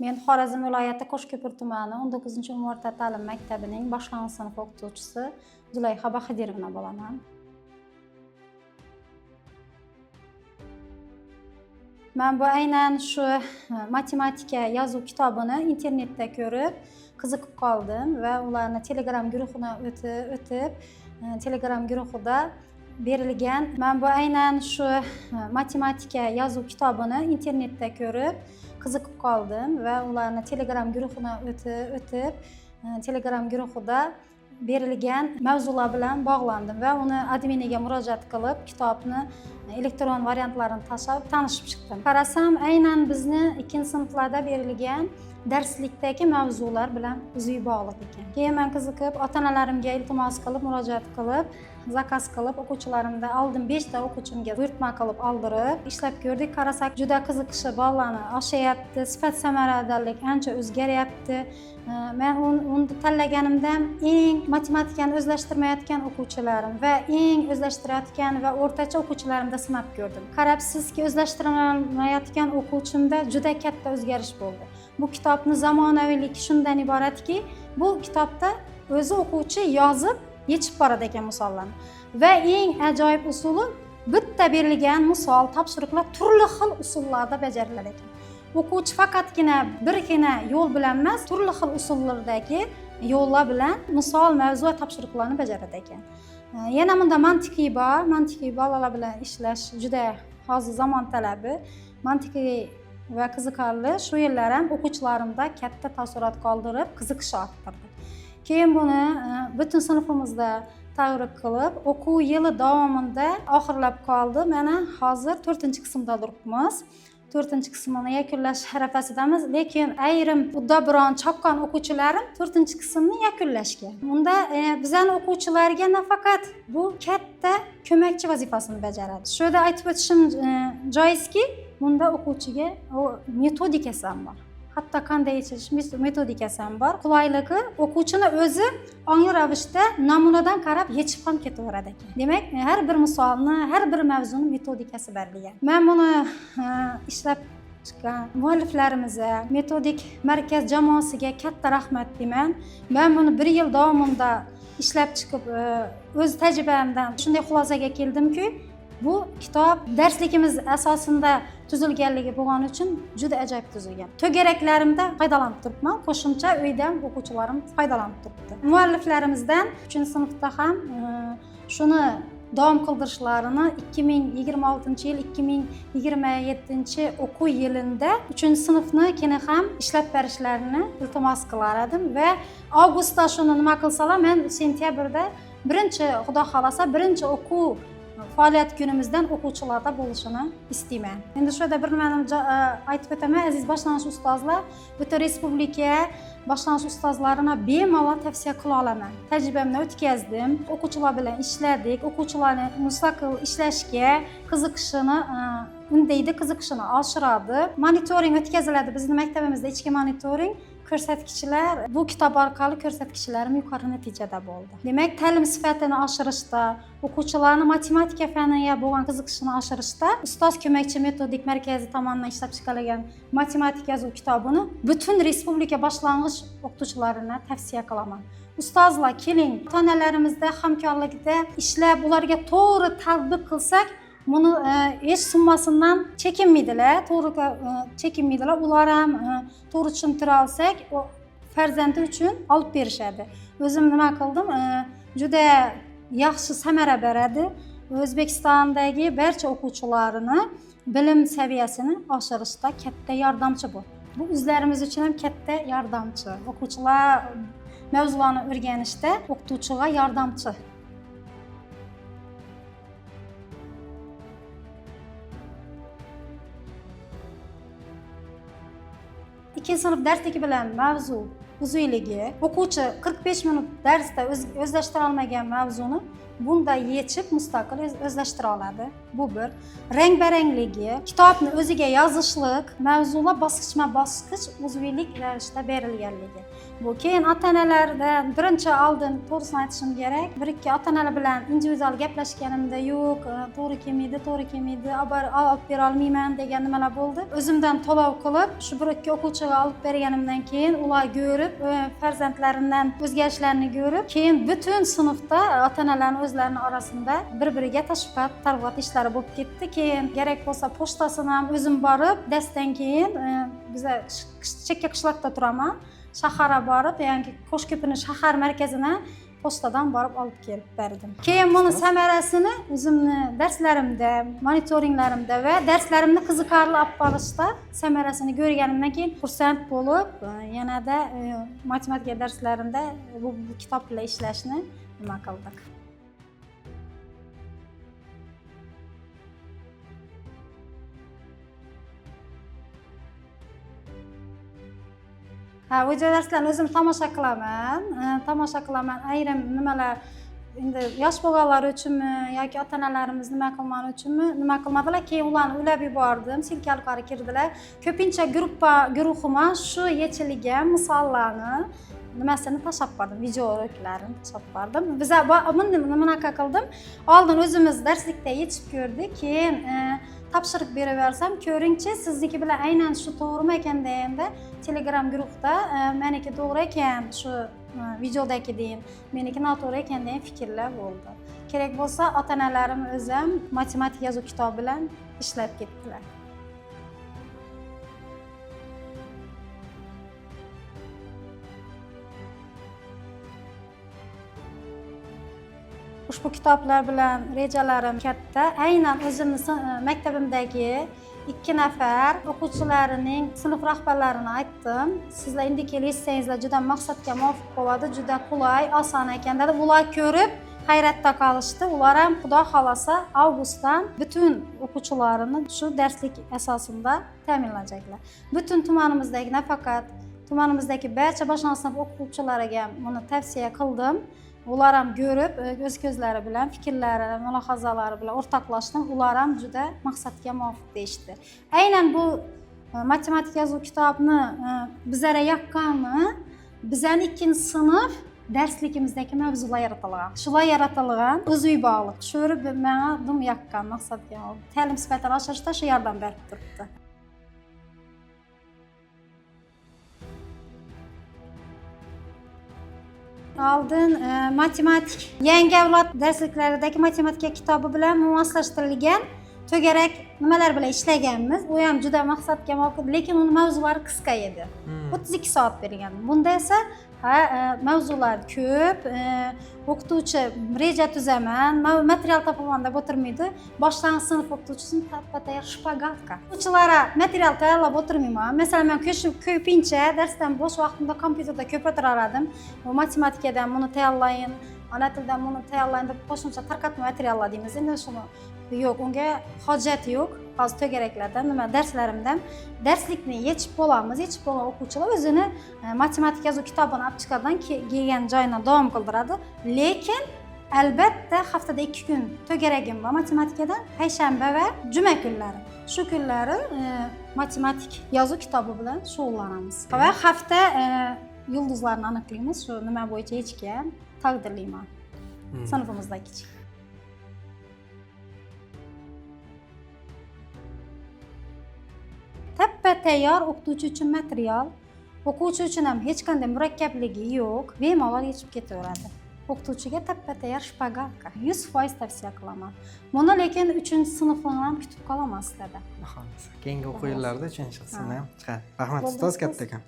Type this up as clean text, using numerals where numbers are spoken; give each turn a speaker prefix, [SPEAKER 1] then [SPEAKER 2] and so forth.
[SPEAKER 1] Men Xorazm viloyati Qo'shko'pir tumani 19-umum o'rta ta'lim maktabining boshlang'ich sinf o'qituvchisi Zulayxa Baxidirovna bo'laman. Men bu aynan shu matematika yozuv kitobini internetda ko'rib, qiziqib qoldim va ularni Telegram guruhini o'tib, Telegram guruhida berilgan. Men bu aynan shu matematika yozuv kitobini internetda ko'rib, qiziqib qoldim va ularni Telegram guruhini o'tib, Telegram guruhida berilgan mavzular bilan bog'landim va uni adminiga murojaat qilib, kitobni elektron variantlarini tashlab tanishib chiqdim. Qarasam, aynan bizni 2-sinflarda berilgan darslikdagi mavzular bilan uzviy bog'liq ekan. Keyin men qiziqib, ota-onalarimga iltimos qilib, murojaat qilib, zakaz qilib, o'quvchilarimda aldim 5 ta o'quvchimga buyurtma qilib oldirib, ishlab ko'rdik. Qarasak, juda qiziqishi bolalarni oshayapti, sifat samaradorlik ancha o'zgaryapti. Men uni tanlaganimda eng matematikani o'zlashtirmayotgan o'quvchilarim va eng o'zlashtirayotgan va o'rtacha o'quvchilarimda sinab ko'rdim. Qarabsizki, o'zlashtirmayotgan o'quvchimda juda katta o'zgarish bo'ldi. Bu kitobning zamonaviyligi shundan iboratki, bu kitobda o'zi o'quvchi yozib yechib boradi ekan misollarni. Va eng ajoyib usuli, bitta berilgan misol, topshiriqlar turli xil usullarda bajarilar ekan. O'quvchi faqatgina birgina yo'l bilan emas, turli xil usullardagi yo'llar bilan misol, mavzu va topshiriqlarni bajaradi ekan. Yana bunda mantiqiy bolalar bilan ishlash juda hozir zamon talabi. Mantiqiy va qiziqarli shu yillar ham o'quvchilarimda katta taassurot qoldirib, qiziqish orttirdi. Keyin buni butun sinfimizda targ'ib qilib, o'quv yili davomida oxirlab qoldi. Mana hozir 4-qismda turibmiz. 4-qismni yakunlash arafasidamiz, lekin ayrim uddaburon chaqqon o'quvchilarim 4-qismni yakunlashgan. Bunda bizning o'quvchilarga nafaqat bu katta ko'makchi vazifasini bajaradi. Shu yerda aytib o'tishim joizki, bunda o'quvchiga metodikasi ham bor. Hatto qanday yechish metodikasi ham bor. Qulayligi o'quvchini o'zi ongli ravishda namunadan qarab yechib ham ketaveradi ekan. Demak, har bir misolni, har bir mavzuni metodikasi berilgan. Men buni ishlab chiqqan mualliflarimizga, metodik markaz jamoasiga katta rahmat deyman. Men buni 1 yil davomida ishlab chiqib, o'z tajribamdan shunday xulosaga keldimki, bu kitob darsligimiz asosida tuzilganligi bo'lgani uchun juda ajoyib tuzilgan. To'garaklarimda foydalanib turibman, qo'shimcha uydan o'quvchilarim foydalanib turibdi. Mualliflarimizdan 3-sinfda ham shuni davom qildirishlarini 2026-yil 2027-o'quv yilida 3-sinfni keyin ham ishlab berishlarini iltimos qilar edim va avgustda shuni nima qilsalar, men sentyabrda xudo xolasa 1-o'quv faoliyat kunimizdan o'quvchilarda bo'lishini istayman. Endi shu yerda bir nimani aytib o'taman, aziz boshlang'ich ustozlar, butun respublika boshlang'ich ustozlarini bemalol tavsiya qila olaman. Tajribamni o'tkazdim, o'quvchilar bilan ishladik, o'quvchilarni mustaqil ishlashga qiziqishini undaydi, qiziqishini oshiradi. Monitoring o'tkaziladi. Bizning maktabimizda ichki monitoring ko'rsatkichlar, bu kitob orqali ko'rsatkichlarım yuqori natijada bo'ldi. Demak, ta'lim sifatini oshirishda, o'quvchilarning matematika faniga bo'lgan qiziqishini oshirishda ustoz ko'makchi metodik markazi tomonidan ishlab chiqarilgan matematika yozuv kitobini butun respublika boshlang'ich o'qituvchilarini tavsiya qilaman. Ustozlar, keling, ota-onalarimizda hamkorlikda ishlab, ularga to'g'ri tatbiq qilsak, buni hech summasidan chekinmaydilar, to'g'ri chekinmaydilar. Ular ham to'g'ri tushuntira olsak, farzandi uchun olib berishadi. O'zim nima qildim? Juda yaxshi samara beradi. O'zbekistondagi barcha o'quvchilarini bilim saviyasini oshirishda katta yordamchi bu. Bu o'zlarimiz uchun ham katta yordamchi. O'quvchilar mavzularni o'rganishda o'qituvchiga yordamchi. 2-sinf darsligi bilan mavzu uzuyligi, o'quvchi 45 minut darsda o'zlashtira olmagan mavzuni bunda yechib mustaqil o'zlashtira oladi. Bu bir. Rang-barangligi, kitobni o'ziga yozishlik, mavzular bosqichma-bosqich uzvilik ravishda berilganligi. Bu keyin ota-onalarda birinchi oldin to'g'risini aytishim kerak. Bir-ikki ota-onalar bilan individual gaplashganimda yo'q, to'g'ri kelmaydi, olib bera olmayman degan nimalar bo'ldi. O'zimdan to'lov qilib, shu bir-ikki o'quvchiga olib berganimdan keyin ular ko'rib, farzandlaridan o'zgarishlarni ko'rib, keyin butun sinfda ota-onalarning o'zlarini orasida bir-biriga tashviqot, targ'ibot ishlari bo'lib ketdi. Keyin kerak bo'lsa pochtasini ham o'zim borib, darsdan keyin biza chekka qishloqda turaman. Shaharga borib, ya'ni Qo'shko'pirning shahar markazini pochtadan borib olib kelib berdim. Keyin buni samarasini o'zimni darslarimda, monitoringlarimda va darslarimni qiziqarli olib borishda samarasini ko'rganimdan keyin xursand bo'lib, yanada matematika darslarimda bu kitob bilan ishlashni nima qildik. Video darslarni o'zim tomosha qilaman. Ayrim nimalar endi yosh bo'lganlar uchunmi yoki ota-onalarimiz nima qilmagani uchunmi, nima qilmadilar. Keyin ularni ulab yubordim, silkalqari kirdilar. Ko'pincha guruhima shu yechilgan misollarni nimasini tashlab bordim, videoroklarini tashlab bordim. Biza bunaqa qildim. Oldin o'zimiz darslikda yechib ko'rdik, keyin topshiriq beraversam, ko'ringchi, sizniki bilan aynan shu to'g'rimi ekan deganda Telegram guruhda meniki to'g'ri ekan, shu videodagi deyin, meniki noto'g'ri ekan degan fikrlar bo'ldi. Kerak bo'lsa, ota-onalarim o'zim matematik yozuv kitobi bilan ishlab ketdilar. Ushbu kitoblar bilan rejalarim katta. Aynan o'zimni maktabimdagi 2 nafar o'quvchilarining sinf rahbarlarini aytdim. Sizlar endi kelishsangizlar juda maqsadga muvofiq bo'ladi, juda qulay, oson ekan dedi. Ular ko'rib hayratda qolishdi. Ular ham xudo xolasa avgustdan butun o'quvchilarini shu darslik asosida ta'minlayacaklar. Butun tumanimizdagi nafaqat tumanimizdagi barcha boshlang'ich sinf o'quvchilariga buni tavsiya qildim. Ular ham ko'rib, o'z ko'zlari bilan, fikrlari, mulohazalari bilan o'rtoqlashdim. Ular ham juda maqsadga muvofiq deyishdi. Aynan bu matematika yozuv kitobini bizlarga yoqqanmi, bizning 2-sinf darsligimizdagi mavzular yaratilgan. Shular yaratilgan, o'ziga bog'liq. Shu menga dum yoqqan maqsadga. Ta'lim sifatini oshirishda shu yordam berib turibdi. Oldin matematik yangi avlod darsliklaridagi matematika kitobi bilan moslashtirilgan to'garak nimalar bilan ishlaganmiz. U ham juda maqsadga muvofiq, lekin uni mavzulari qisqa edi. 32 soat berilgan. Bunda esa mavzular ko'p, o'qituvchi reja tuzaman, material topaman deb o'tirmaydi. Boshlang'ich sinf o'qituvchisini tayyor shpagatka. O'quvchilar material tayyorlab o'tirmayman. Masalan, men ko'pincha darsdan bo'sh vaqtimda kompyuterda ko'p o'tirardim. Matematikadan buni tayyorlayin, ona tilidan buni tayyorlayin deb qo'shimcha tarqatma materiallar deymiz. Endi shuni yo'q, unga hojat yo'q. Hozir to'garaklardan, nima darslarimdan darslikni yechib bo'lgan o'quvchilar o'zini matematika yozuv kitobini olib chiqardan kelgan joyidan davom qildiradi. Lekin albatta haftada 2 kun to'garagim bor matematikadan, payshanba va juma kunlari. Shu kunlari matematik yozuv kitobi bilan shug'ullanamiz. Va hafta yulduzlarni aniqlaymiz, shu nima bo'yicha yechgan taqdirlayman. Sinfimizdagi kichik. Tappa tayyor o'qituvchi uchun material, o'quvchi uchun ham hech qanday murakkabligi yo'q, bemalol yechib ketaveradi. O'qituvchiga tappa tayyor shpagatka 100% tavsiya qilaman. Buni lekin 3-sinfni ham kutib qolaman sizlarda.
[SPEAKER 2] Keyingi o'quv yillarida 3-sinfni ham chiqadi. Rahmat ustoz, kattakon.